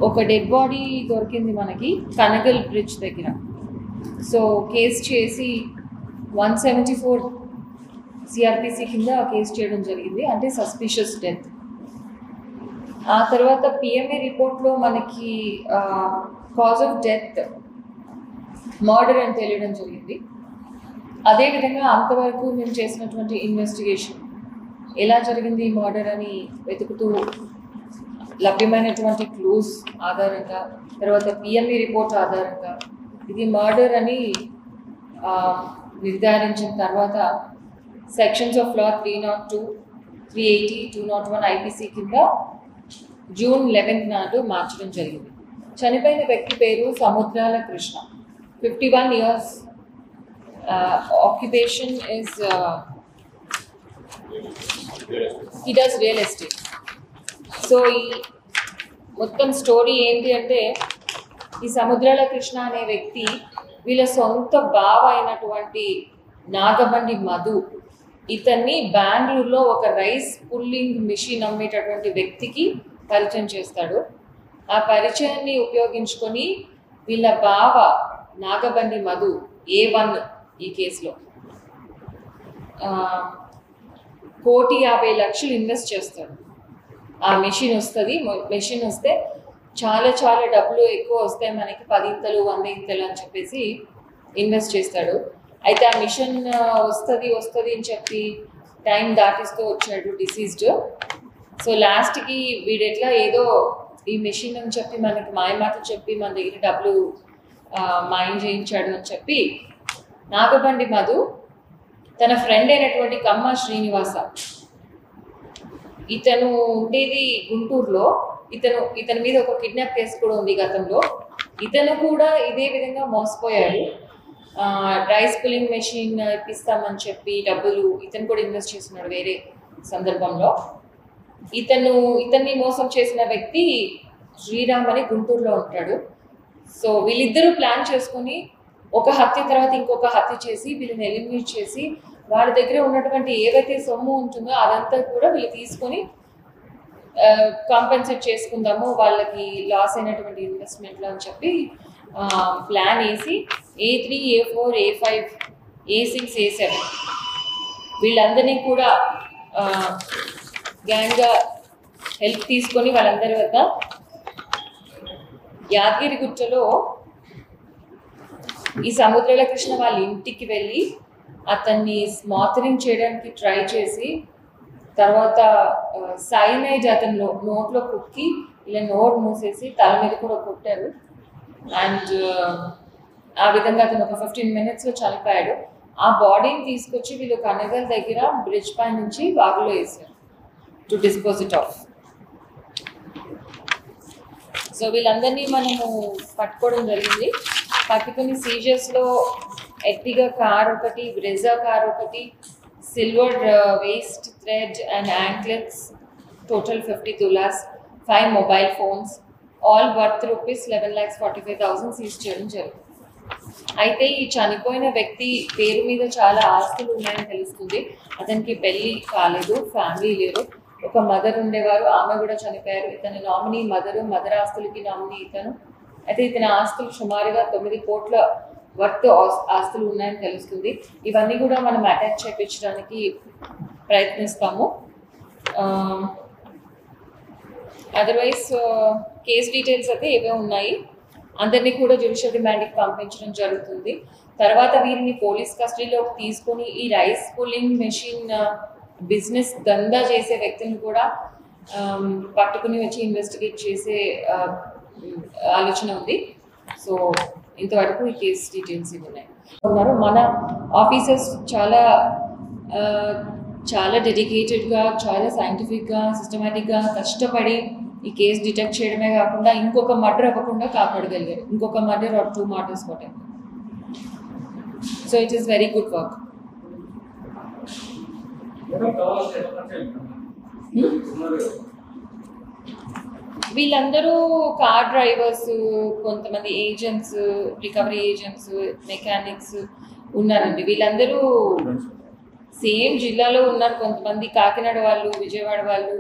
ఒక dead body దొరికింది మనకి కనగల్ బ్రిడ్జ్ దగ్గర. సో కేసు చేసి 174 సిఆర్పిసి కింద కేసు చేయడం జరిగింది, అంటే సస్పిషియస్ డెత్. ఆ తర్వాత పిఎంఏ రిపోర్ట్లో మనకి కాజ్ ఆఫ్ డెత్ మర్డర్ అని తెలియడం జరిగింది. అదేవిధంగా అంతవరకు మేము చేసినటువంటి ఇన్వెస్టిగేషన్ ఎలా జరిగింది ఈ మర్డర్ అని వెతుకుతూ లభ్యమైనటువంటి క్లూస్ ఆధారంగా, తర్వాత పిఎంఈ రిపోర్ట్ ఆధారంగా ఇది మర్డర్ అని నిర్ధారించిన తర్వాత సెక్షన్స్ ఆఫ్ లా 302, 380, 201 ఐపీసీ కింద జూన్ 11 నాడు మార్చడం జరిగింది. చనిపోయిన వ్యక్తి పేరు Samudrala Krishna, 51 years. Occupation is he does real estate. So ఈ మొత్తం స్టోరీ ఏంటి అంటే, ఈ సముద్రాల కృష్ణ అనే వ్యక్తి వీళ్ళ సొంత బావ అయినటువంటి నాగబండి మధు ఇతన్ని బెంగళూరులో ఒక రైస్ పుల్లింగ్ మిషన్ అమ్మేటటువంటి వ్యక్తికి పరిచయం చేస్తాడు. ఆ పరిచయాన్ని ఉపయోగించుకొని వీళ్ళ బావ నాగబండి మధు A1 ఈ కేసులో 1,50,00,000 ఇన్వెస్ట్ చేస్తాడు. ఆ మెషిన్ వస్తుంది, మెషిన్ వస్తే చాలా చాలా డబ్బులు ఎక్కువ వస్తాయి మనకి, 10 ఇంతలు 100 ఇంతలు అని చెప్పేసి ఇన్వెస్ట్ చేస్తాడు. అయితే ఆ మిషన్ వస్తుంది అని చెప్పి టైం దాటిస్తూ వచ్చాడు డిసీజ్డ్. సో లాస్ట్కి వీడెట్లా ఏదో ఈ మెషిన్ అని చెప్పి మనకి మాయమాటలు చెప్పి మన దగ్గర డబ్బులు మాయం చేయించాడు అని చెప్పి నాగబండి మధు తన ఫ్రెండ్ అయినటువంటి కమ్మ శ్రీనివాస, ఇతను ఉండేది గుంటూరులో, ఇతని మీద ఒక కిడ్నాప్ కేసు కూడా ఉంది గతంలో. ఇతను కూడా ఇదే విధంగా మోసపోయాడు. రైస్ పుల్లింగ్ మెషిన్ ఇప్పిస్తామని చెప్పి డబ్బులు ఇతను కూడా ఇన్వెస్ట్ చేస్తున్నాడు వేరే సందర్భంలో. ఇతన్ని మోసం చేసిన వ్యక్తి శ్రీరామ్ అని గుంటూరులో ఉంటాడు. సో వీళ్ళిద్దరూ ప్లాన్ చేసుకొని ఒక హత్య తర్వాత ఇంకొక హత్య చేసి వీళ్ళని ఎలిమినేట్ చేసి వాళ్ళ దగ్గర ఉన్నటువంటి ఏవైతే సొమ్ము ఉంటుందో అదంతా కూడా వీళ్ళు తీసుకొని కాంపెన్సేట్ చేసుకుందాము వాళ్ళకి లాస్ అయినటువంటి ఇన్వెస్ట్మెంట్లో అని చెప్పి ప్లాన్ వేసి A3, A4, A5, A6, A7 వీళ్ళందరినీ కూడా గ్యాంగ్గా హెల్ప్ తీసుకొని వాళ్ళందరి వద్ద యాదగిరిగుట్టలో ఈ సముద్రాల కృష్ణ వాళ్ళ ఇంటికి వెళ్ళి అతన్ని స్మాథరింగ్ చేయడానికి ట్రై చేసి తర్వాత సైనైడ్ అతని నోట్లో కుక్కి ఇలా నోరు మూసేసి తల మీద కూడా కొట్టారు. అండ్ ఆ విధంగా అతను ఒక 15 minutesలో చనిపోయాడు. ఆ బాడీని తీసుకొచ్చి వీళ్ళు కనగల్ దగ్గర బ్రిడ్జ్ పై నుంచి వాగులో వేశారు to dispose it of. So వీళ్ళందరినీ మనము పట్టుకోవడం జరిగింది. పట్టుకుని సీజర్స్లో ఎర్టిగా కార్ ఒకటి, బ్రెజా కార్ ఒకటి, silver waste thread and anklets, total 50 tolas, 5 mobile phones, all worth ₹11,45,000 seize చేయడం జరిగింది. అయితే ఈ చనిపోయిన వ్యక్తి పేరు మీద చాలా ఆస్తులు ఉన్నాయని తెలుస్తుంది. అతనికి పెళ్ళి కాలేదు, ఫ్యామిలీ లేరు, ఒక మదర్ ఉండేవారు, ఆమె కూడా చనిపోయారు. ఇతని నామినీ మదర్ ఆస్తులకి నామినీ ఇతను. అయితే ఇతని ఆస్తులు సుమారుగా 9 కోట్ల వర్త్ ఆస్తులు ఉన్నాయని తెలుస్తుంది. ఇవన్నీ కూడా మనం అటాచ్ చేయించడానికి ప్రయత్నిస్తాము. అదర్వైజ్ కేస్ డీటెయిల్స్ అయితే ఏవే ఉన్నాయి, అందరినీ కూడా జ్యుడిషియల్ రిమాండ్కి పంపించడం జరుగుతుంది. తర్వాత వీరిని పోలీస్ కస్టడీలోకి తీసుకొని ఈ రైస్ పుల్లింగ్ మెషిన్ బిజినెస్ దందా చేసే వ్యక్తిని కూడా పట్టుకుని వచ్చి ఇన్వెస్టిగేట్ చేసే ఆలోచన ఉంది. సో ఇంతవరకు ఈ కేసు డీటెయిల్స్ ఇవి ఉన్నాయి. మన ఆఫీసర్స్ చాలా డెడికేటెడ్గా, చాలా సైంటిఫిక్గా, సిస్టమేటిక్గా కష్టపడి ఈ కేసు డిటెక్ట్ చేయడమే కాకుండా ఇంకొక మర్డర్ అవ్వకుండా కాపాడగలిగారు. ఇంకొక murder or 2 murders whatever. So it is very good work. వీళ్ళందరూ కార్ డ్రైవర్స్, కొంతమంది ఏజెంట్స్, రికవరీ ఏజెంట్స్, మెకానిక్స్ ఉన్నారండి. వీళ్ళందరూ సేమ్ జిల్లాలో ఉన్నారు కొంతమంది, కాకినాడ వాళ్ళు, విజయవాడ వాళ్ళు.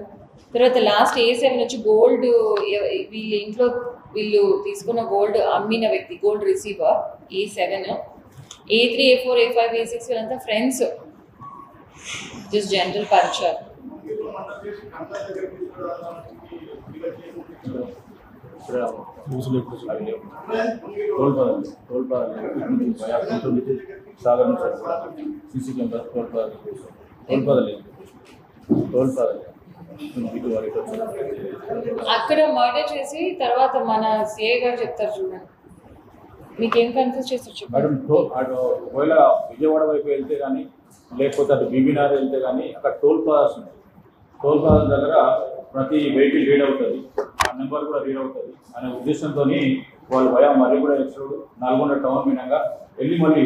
తర్వాత లాస్ట్ A7 వచ్చి గోల్డ్, వీళ్ళ ఇంట్లో వీళ్ళు తీసుకున్న గోల్డ్ అమ్మిన వ్యక్తి, gold receiver A7. A3, A4, A5, A6 వీళ్ళంతా ఫ్రెండ్స్, జస్ట్ జనరల్ పరిచయం. అక్కడ మర్డర్ చేసి తర్వాత మన సిఐ గారు చెప్తారు చూడండి, మీకేం కన్ఫ్యూజ్ చేస్తారు చెప్పండి మేడం. ఒకవేళ విజయవాడ వైపు వెళ్తే కానీ లేకపోతే అటు బీబీనార్ వెళ్తే కానీ అక్కడ టోల్ ప్లాజాస్ ఉన్నాయి. టోల్ ప్లాజా దగ్గర ప్రతి వెహికల్ రీడ్ అవుతుంది, ఆ నెంబర్ కూడా రీడ్ అవుతుంది అనే ఉద్దేశంతో వాళ్ళు మళ్ళీ కూడా ఎక్స్ట్రోడ్ నల్గొండ టౌన్ మీనంగా వెళ్ళి మళ్ళీ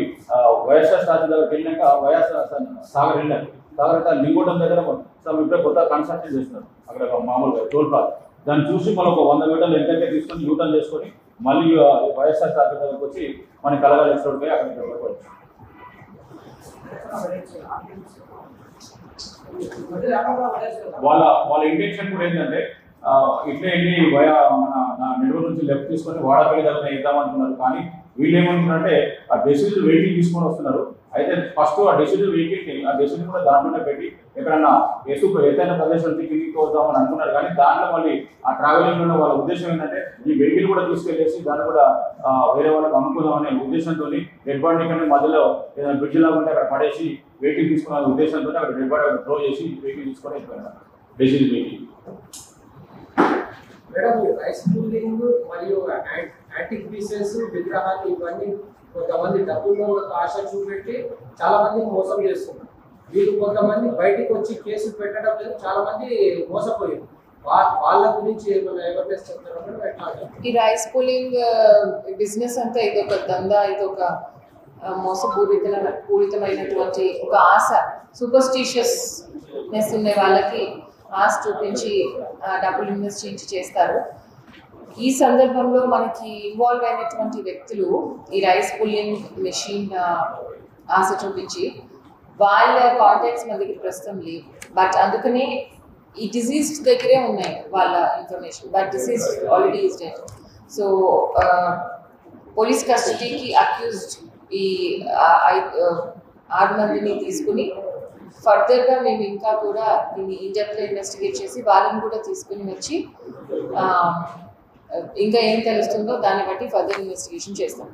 వైఎస్ఆర్ స్టాచ్యూ దగ్గరికి వెళ్ళినాక వైఎస్ఆర్ సాగర్ వెళ్ళారు. సాగర్ లింగోటం దగ్గర ఇప్పుడే కొత్త కన్స్ట్రక్షన్ చేస్తున్నారు అక్కడ మామూలుగా టోల్ ప్లాజా. దాన్ని చూసి మళ్ళీ ఒక 100 మీటర్లు ఎంతైతే తీసుకొని యూటర్న్ చేసుకొని మళ్ళీ వైఎస్ఆర్ స్టాచ్యూ దగ్గరకు వచ్చి మన కలగాలి ఎక్స్ట్రోడ్ పోయి అక్కడికి వెళ్ళవచ్చు. వాళ్ళ ఇంటెన్షన్ కూడా ఏంటంటే ఇట్లా వెళ్ళి మన నెల్లూరు నుంచి లెఫ్ట్ తీసుకొని వాడపల్లి దగ్గర వేద్దామంటున్నారు. కానీ వీళ్ళు ఏమంటున్నారంటే ఆ డెసిజన్ వెహికల్ తీసుకొని వస్తున్నారు. అయితే ఫస్ట్ ఆ డెసిజన్ వెహికల్ని ఆ డెసిజన్ కూడా దాంట్లోనే పెట్టి ఎక్కడన్నా ఎత్తైన ప్రదేశం నుంచి కిందికి వద్దామని అనుకున్నారు. కానీ దాంట్లో మళ్ళీ ఆ ట్రావెలింగ్లో వాళ్ళ ఉద్దేశం ఏంటంటే ఈ వెహికల్ కూడా తీసుకెళ్లేసి దాన్ని కూడా వేరే వాళ్ళకి అమ్ముకుందామనే ఉద్దేశంతో డెడ్ బాడీ కంటే మధ్యలో ఏదైనా బ్రిడ్జ్ లాగా ఉంటే అక్కడ పడేసి వెహికల్ తీసుకున్న ఉద్దేశంతో అక్కడ డెడ్ బాడీ అక్కడ థ్రో చేసి వెహికల్ తీసుకొని వెళ్ళిపోయినారు. Decision vehicle. Madam, rice pulling మరియు యాంటిక్ పీసెస్, విగ్రహాలు ఇవన్నీ కొంతమంది డబ్బుల్లో ఆశ చూపెట్టి చాలా మంది మోసం చేస్తున్నారు. వీళ్ళు కొంతమంది బయటికి వచ్చి కేసులు పెట్టడం లేదు, చాలా మంది మోసపోయారు. వాళ్ళ గురించి ఏమైనా అవేర్నెస్ చెప్తారా? ఈ రైస్ పుల్లింగ్ బిజినెస్ అంతా ఇదొక దందా, ఇదొక మోసపూరితమైనటువంటి ఒక ఆశ, సూపర్స్టిషియస్నెస్ ఉండే వాళ్ళకి ఆశ చూపించి డబ్బులు ఇన్వెస్ట్ చేస్తారు. ఈ సందర్భంలో మనకి ఇన్వాల్వ్ అయినటువంటి వ్యక్తులు ఈ రైస్ పుల్లింగ్ మెషిన్ ఆశ చూపించి వాళ్ళ కాంటాక్ట్స్ మన దగ్గర ప్రస్తుతం లేవు. బట్ అందుకనే ఈ డిసీజ్ దగ్గరే ఉన్నాయి వాళ్ళ information, but disease already is dead. So police కస్టడీకి అక్యూజ్డ్ ఈ 6 మందిని తీసుకుని ఫర్దర్గా మేము ఇంకా కూడా దీన్ని ఇన్డెప్త్గా ఇన్వెస్టిగేట్ చేసి వాళ్ళని కూడా తీసుకుని వచ్చి ఇంకా ఏం తెలుస్తుందో దాన్ని బట్టి ఫర్దర్ ఇన్వెస్టిగేషన్ చేస్తాం.